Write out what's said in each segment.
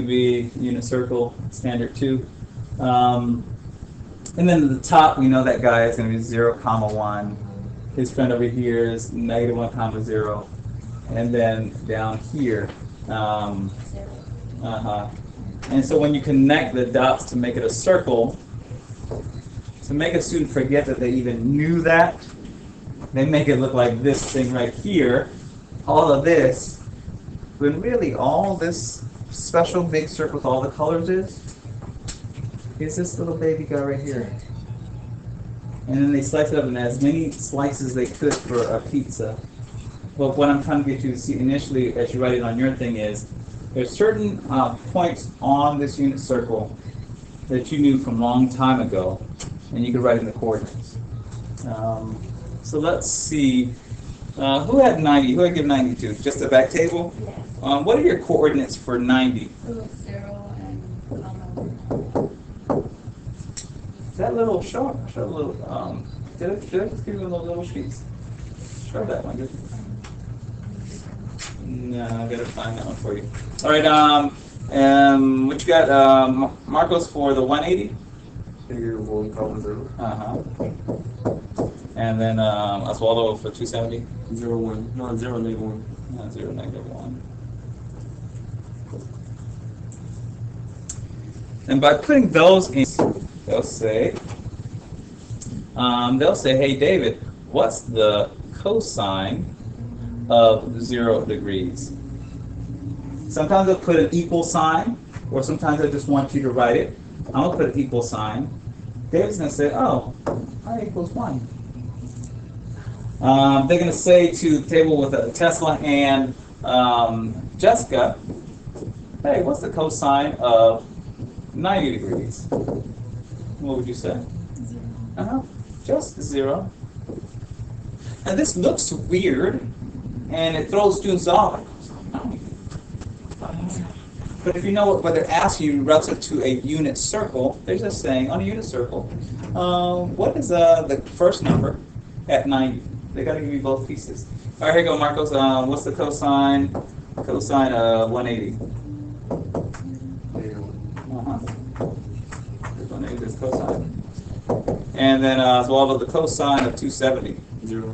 be unit circle, standard 2. And then at the top, we know that guy is going to be 0, comma 1. His friend over here is -1, comma 0. And then down here, and so when you connect the dots to make it a circle, to make a student forget that they even knew that, they make it look like this thing right here, all of this, when really all this special big circle with all the colors is this little baby guy right here. And then they slice it up in as many slices as they could for a pizza. But what I'm trying to get you to see initially as you write it on your thing is there's certain points on this unit circle that you knew from a long time ago, and you could write in the coordinates. So let's see. Who had 90? Who had give 90 to? Just the back table? Yes. What are your coordinates for 90? 0 and comma. That little show a little. Did I just give you those little sheets? Show that one. No, I gotta find that one for you. All right. What you got, Marcos, for the 180? Figure 1, comma 0. And then Oswaldo for 270. 0, 1. No, 0, -1. 0, -1. And by putting those in, they'll say, hey David, what's the cosine of 0 degrees? Sometimes they'll put an equal sign, or sometimes they just want you to write it. I'm gonna put an equal sign. David's gonna say, oh, I equals 1. They're gonna say to the table with Tesla and Jessica, hey, what's the cosine of 90 degrees? What would you say? 0. Just 0. And this looks weird, and it throws students off. But if you know what they're asking you relative to a unit circle, they're just saying on a unit circle, what is the first number at 90? They got to give you both pieces. All right, here you go, Marcos. What's the cosine of 180? 180 is cosine. And then as well as the cosine of 270. 0.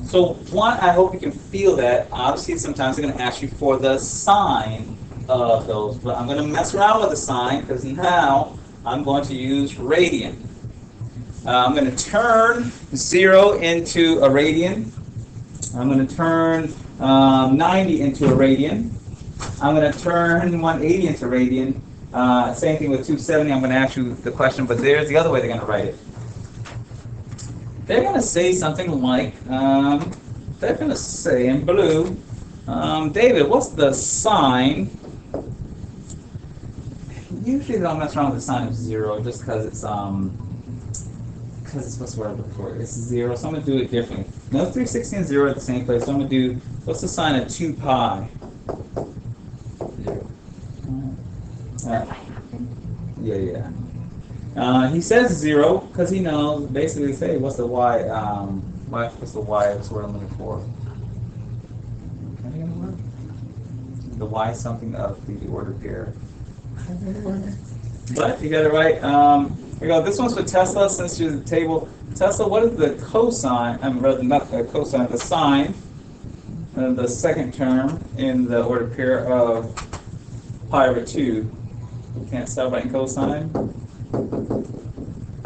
So one, I hope you can feel that. Obviously, sometimes they're going to ask you for the sine of those, but I'm going to mess around with the sine because now I'm going to use radian. I'm going to turn 0 into a radian. I'm going to turn 90 into a radian. I'm going to turn 180 into radian. Same thing with 270. I'm going to ask you the question, but there's the other way they're going to write it. They're going to say something like, they're going to say in blue, David, what's the sine? Usually they don't mess around with the sine of 0 just because it's what's the word I'm looking for? It's 0, so I'm going to do it differently. No 360 and 0 at the same place, so I'm going to do, what's the sine of 2 pi? 0. Yeah. He says 0 because he knows basically say what's the y what's the y is what I'm looking for. The y is something of the ordered pair. But you got it right. Here we go. This one's for Tesla since you're at the table. Tesla, what is the cosine? Rather not the cosine, the sine of the second term in the ordered pair of pi over 2. You can't stop writing cosine.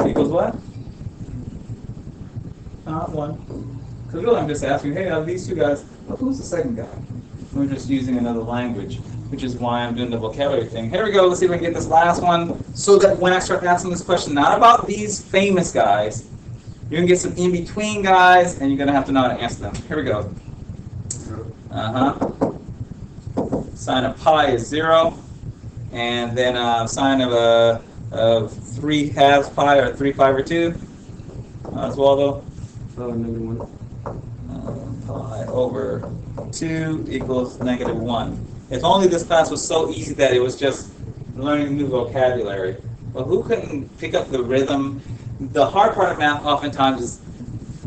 Equals what? 1. Because really I'm just asking, hey, out of these two guys, well, who's the second guy? We're just using another language, which is why I'm doing the vocabulary thing. Here we go. Let's see if we can get this last one so that when I start asking this question, not about these famous guys, you're going to get some in-between guys, and you're going to have to know how to answer them. Here we go. Sine of pi is 0. And then sine of 3 halves pi, or 3 pi over 2. Oswaldo? -1. Pi over 2 equals -1. If only this class was so easy that it was just learning new vocabulary. But who couldn't pick up the rhythm? The hard part of math oftentimes is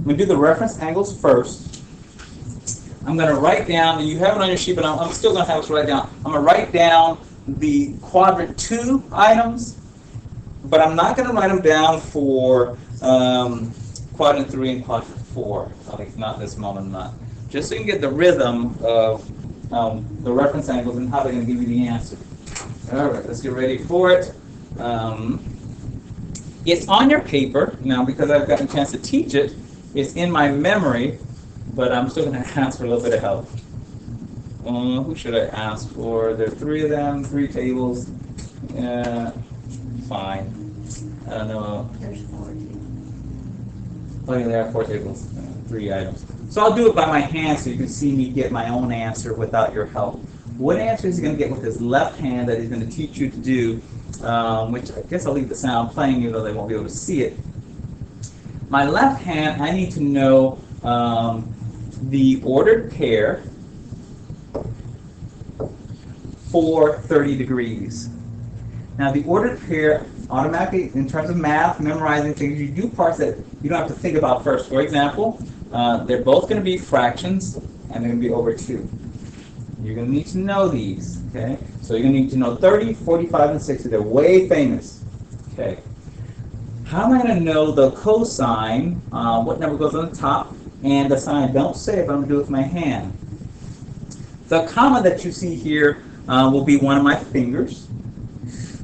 we do the reference angles first, I'm going to write down, and you have it on your sheet, but I'm still going to have us write down. I'm going to write down the quadrant 2 items, but I'm not going to write them down for quadrant 3 and quadrant 4. At least not this moment, I'm not. Just so you can get the rhythm of the reference angles and how they're going to give you the answer. All right, let's get ready for it. It's on your paper. Now, because I've gotten a chance to teach it, it's in my memory, but I'm still going to ask for a little bit of help. Who should I ask for? There are 3 of them, 3 tables. Fine. I don't know. There's 4 tables. Oh, yeah, there are 4 tables, 3 items. So I'll do it by my hand so you can see me get my own answer without your help. What answer is he going to get with his left hand that he's going to teach you to do, which I guess I'll leave the sound playing even though they won't be able to see it. My left hand, I need to know the ordered pair for 30 degrees. Now the ordered pair, automatically, in terms of math, memorizing things, you do parts that you don't have to think about first. For example, they're both going to be fractions, and they're going to be over 2. You're going to need to know these, okay? So you're going to need to know 30, 45, and 60. They're way famous, okay? How am I going to know the cosine, what number goes on the top, and the sine? Don't say it, but I'm going to do it with my hand. The comma that you see here will be one of my fingers.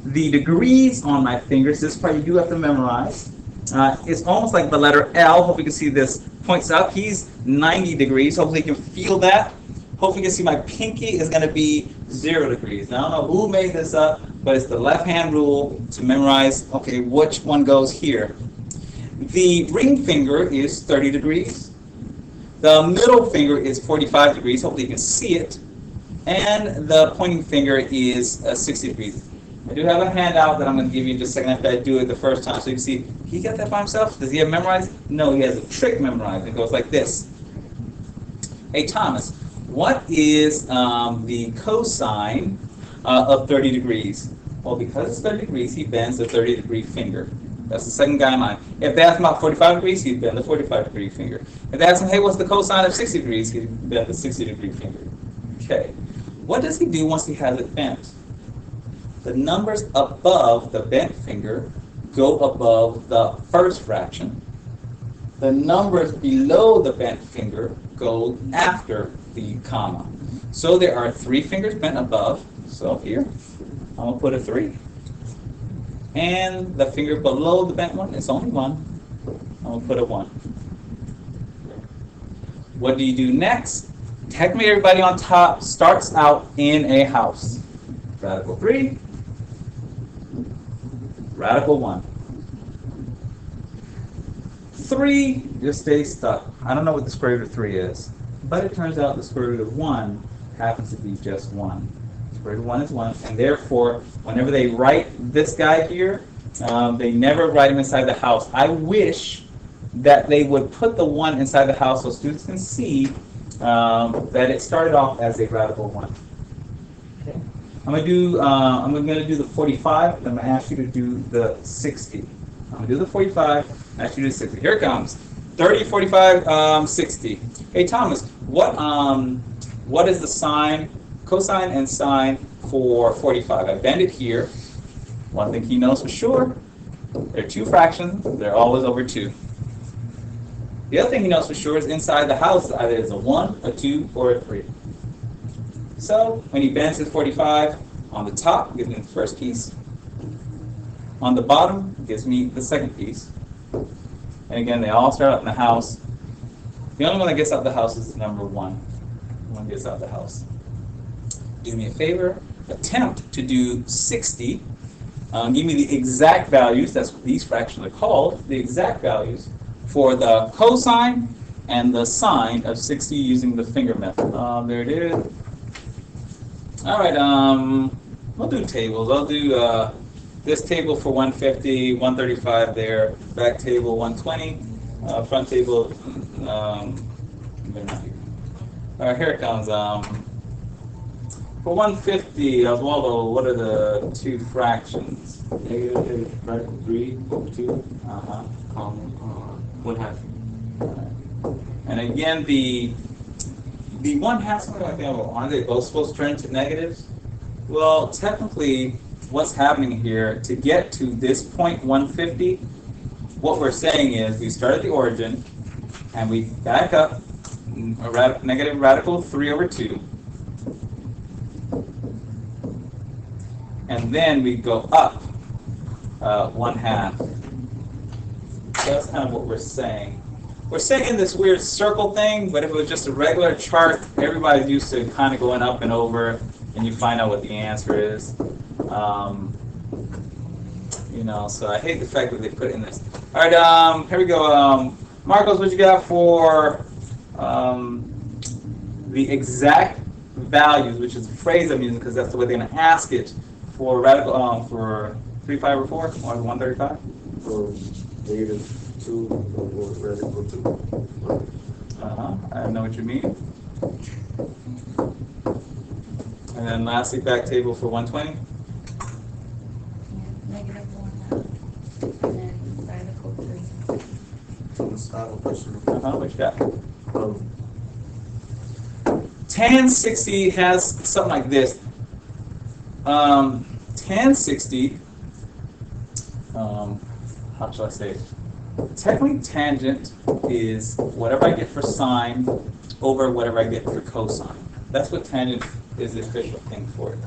The degrees on my fingers, this part you do have to memorize. It's almost like the letter L. Hope you can see this points up. He's 90 degrees. Hopefully you can feel that. Hopefully you can see my pinky is going to be 0 degrees. Now, I don't know who made this up, but it's the left-hand rule to memorize, okay, which one goes here. The ring finger is 30 degrees. The middle finger is 45 degrees. Hopefully you can see it. And the pointing finger is 60 degrees. I do have a handout that I'm going to give you in just a second after I do it the first time. So you can see, he got that by himself? Does he have memorized? No, he has a trick memorized. It goes like this. Hey, Thomas, what is the cosine of 30 degrees? Well, because it's 30 degrees, he bends the 30-degree finger. That's the second guy in line. If they ask him about 45 degrees, he'd bend the 45-degree finger. If they ask him, hey, what's the cosine of 60 degrees? He'd bend the 60-degree finger. Okay. What does he do once he has it bent? The numbers above the bent finger go above the first fraction. The numbers below the bent finger go after the comma. So there are 3 fingers bent above. So here, I'm going to put a 3. And the finger below the bent one, it's only 1. I'm going to put a 1. What do you do next? Technically, everybody on top starts out in a house. Radical 3. Radical 1. 3 just stays stuck. I don't know what the square root of 3 is, but it turns out the square root of 1 happens to be just 1. Square root of 1 is 1, and therefore, whenever they write this guy here, they never write him inside the house. I wish that they would put the 1 inside the house so students can see that it started off as a radical 1. Okay. I'm going to do the 45, and I'm going to ask you to do the 60. I'm going to do the 45, ask you to do the 60. Here it comes. 30, 45, 60. Hey, Thomas, what is the sine, cosine, and sine for 45? I bend it here. One thing he knows for sure, there are 2 fractions. They're always over 2. The other thing he knows for sure is inside the house, either it's a 1, a 2, or a 3. So when he bends his 45, on the top, gives me the first piece. On the bottom, gives me the second piece. And again, they all start out in the house. The only one that gets out of the house is number 1. One gets out of the house. Do me a favor, attempt to do 60. Give me the exact values, that's what these fractions are called, the exact values for the cosine and the sine of 60 using the finger method. There it is. All right, I'll do tables. I'll do this table for 150, 135 there, back table 120, front table, here it comes. For 150, Oswaldo, what are the 2 fractions? Negative radical 3 over 2. 1/2. And again, the the 1/2 something like that, aren't they both supposed to turn into negatives? Well, technically, what's happening here, to get to this point 150, what we're saying is we start at the origin, and we back up a negative radical 3/2, and then we go up 1/2. So that's kind of what we're saying. We're saying this weird circle thing, but if it was just a regular chart, everybody's used to kind of going up and over, and you find out what the answer is. So I hate the fact that they put it in this. All right, here we go. Marcos, what you got for the exact values, which is the phrase I'm using because that's the way they're going to ask it for radical for 3, 5, or 4, or 135? For -2 or radical 2. I know what you mean. And then lastly, back table for 120. Negative 1/2. And then radical 3. I have a question. What you got? Um, Tan 60 has something like this. Tan 60, how shall I say it? Technically, tangent is whatever I get for sine over whatever I get for cosine. That's what tangent is, the official thing for it.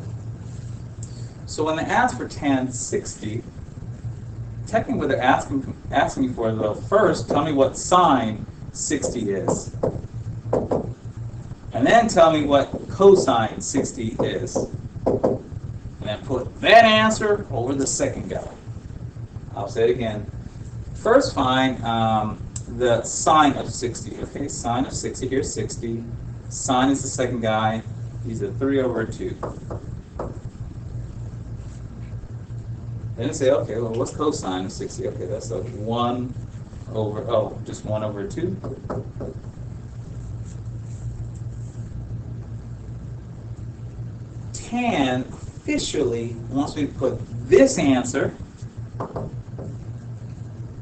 So when they ask for tan 60, technically what they're asking me for, though, first tell me what sine 60 is. And then tell me what cosine 60 is. And then put that answer over the second guy. I'll say it again. First find the sine of 60. Okay, sine of 60, here's 60. Sine is the second guy. He's a 3/2. Then say, okay, well, what's cosine of 60? Okay, that's a 1/2. Tan officially wants me to put this answer,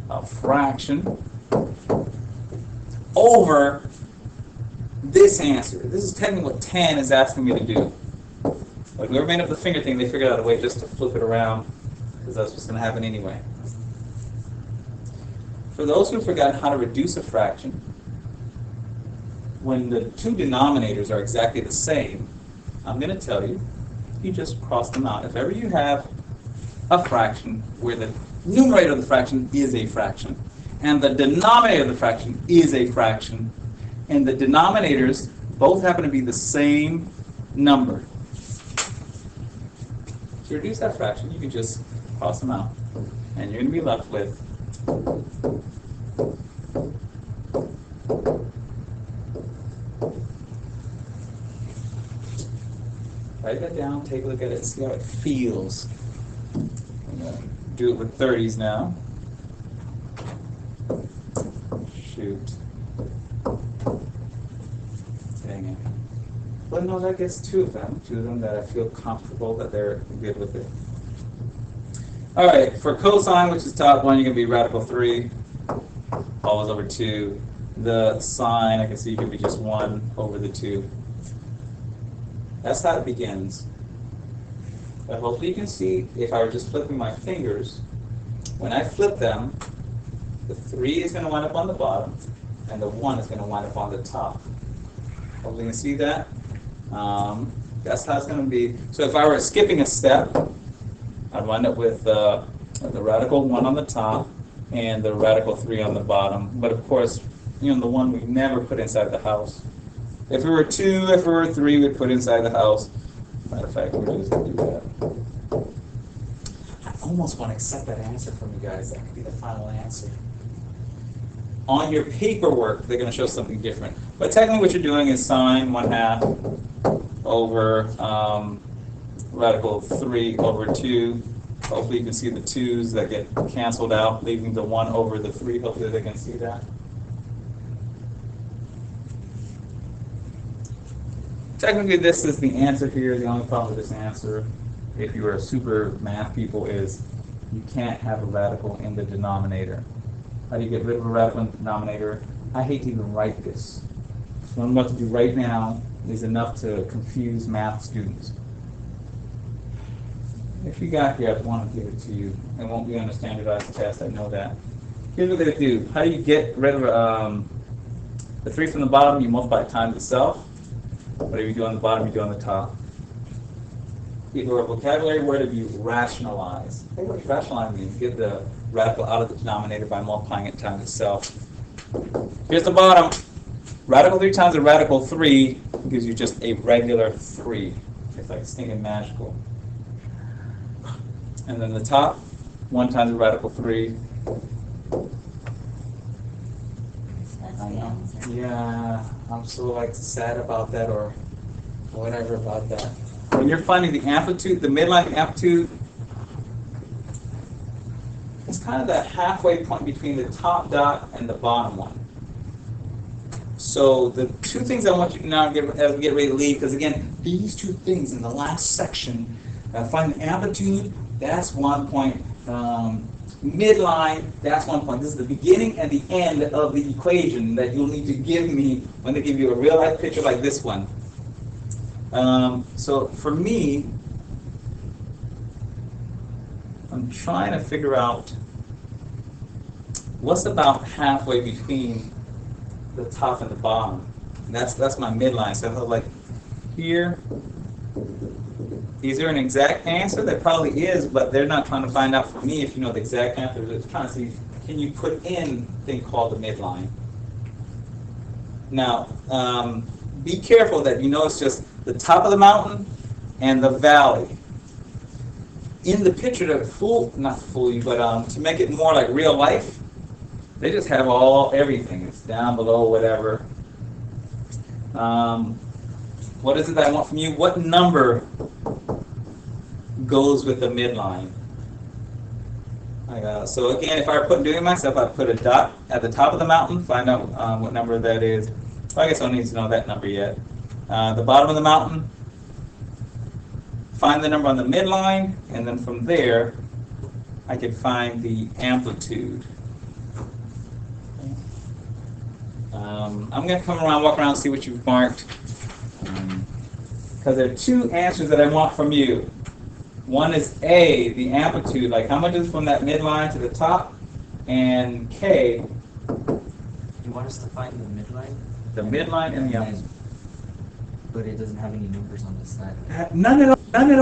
a fraction, over this answer. This is technically what tan is asking me to do. Like whoever made up the finger thing, they figured out a way just to flip it around, because that's what's going to happen anyway. For those who've forgotten how to reduce a fraction, when the two denominators are exactly the same, I'm going to tell you, you just cross them out. If ever you have a fraction where the numerator of the fraction is a fraction, and the denominator of the fraction is a fraction, and the denominators both happen to be the same number, to reduce that fraction, you can just cross them out, and you're going to be left with write that down, take a look at it, see how it feels. I'm going to do it with 30s now. Shoot. Dang it. Well, no, that gets two of them that I feel comfortable that they're good with it. All right, for cosine, which is top one, you're going to be radical 3, always over 2. The sine, I can see, could be just 1/2. That's how it begins. But hopefully you can see, if I were just flipping my fingers, when I flip them, the 3 is going to wind up on the bottom, and the 1 is going to wind up on the top. Hopefully you can see that. That's how it's going to be. So if I were skipping a step, I'd wind up with the radical 1 on the top and the radical 3 on the bottom. But of course, the 1 we never put inside the house. If it were 2, if it were 3, we'd put inside the house. Matter of fact, we're just going to do that. I almost want to accept that answer from you guys. That could be the final answer. On your paperwork, they're going to show something different. But technically what you're doing is sine 1/2 over radical 3/2. Hopefully you can see the 2's that get canceled out, leaving the 1 over the 3. Hopefully they can see that. Technically this is the answer here. The only problem with this answer, if you are super math people, is you can't have a radical in the denominator. How do you get rid of a radical in the denominator? I hate to even write this. what I'm about to do right now is enough to confuse math students. If you got here, I'd want to give it to you. It won't be on a standardized test, I know that. Here's what we're going to do. How do you get rid of the 3 from the bottom? You multiply it times itself. Whatever you do on the bottom, you do on the top. Either a vocabulary word if you rationalize. Think what rationalize means. Get the radical out of the denominator by multiplying it times itself. Here's the bottom. Radical 3 times a radical 3 gives you just a regular 3. It's like stinging magical. And then the top, 1 times a radical 3. That's the answer. Yeah, I'm so like sad about that or whatever about that. When you're finding the amplitude, the midline amplitude, it's kind of that halfway point between the top dot and the bottom one. So the 2 things I want you to now get ready to leave, because again, these 2 things in the last section, find the amplitude, that's 1 point. Midline, that's 1 point. This is the beginning and the end of the equation that you'll need to give me when they give you a real life picture like this one. So for me, I'm trying to figure out what's about halfway between the top and the bottom. And that's my midline. So like here, is there an exact answer? There probably is, but they're not trying to find out for me if you know the exact answer. They're just trying to see, can you put in a thing called the midline? Now, be careful that you know it's just the top of the mountain and the valley. In the picture to not fool you, but to make it more like real life, they just have everything. It's down below, whatever. What is it that I want from you? What number goes with the midline? So again, if I were doing it myself, I'd put a dot at the top of the mountain, find out what number that is. Well, I guess I don't need to know that number yet. The bottom of the mountain, find the number on the midline, and then from there, I could find the amplitude. I'm going to come around, walk around, see what you've marked. Because there are 2 answers that I want from you. One is A, the amplitude, like how much is from that midline to the top, and K. You want us to find the midline? The midline and the amplitude. But it doesn't have any numbers on the side. None at all.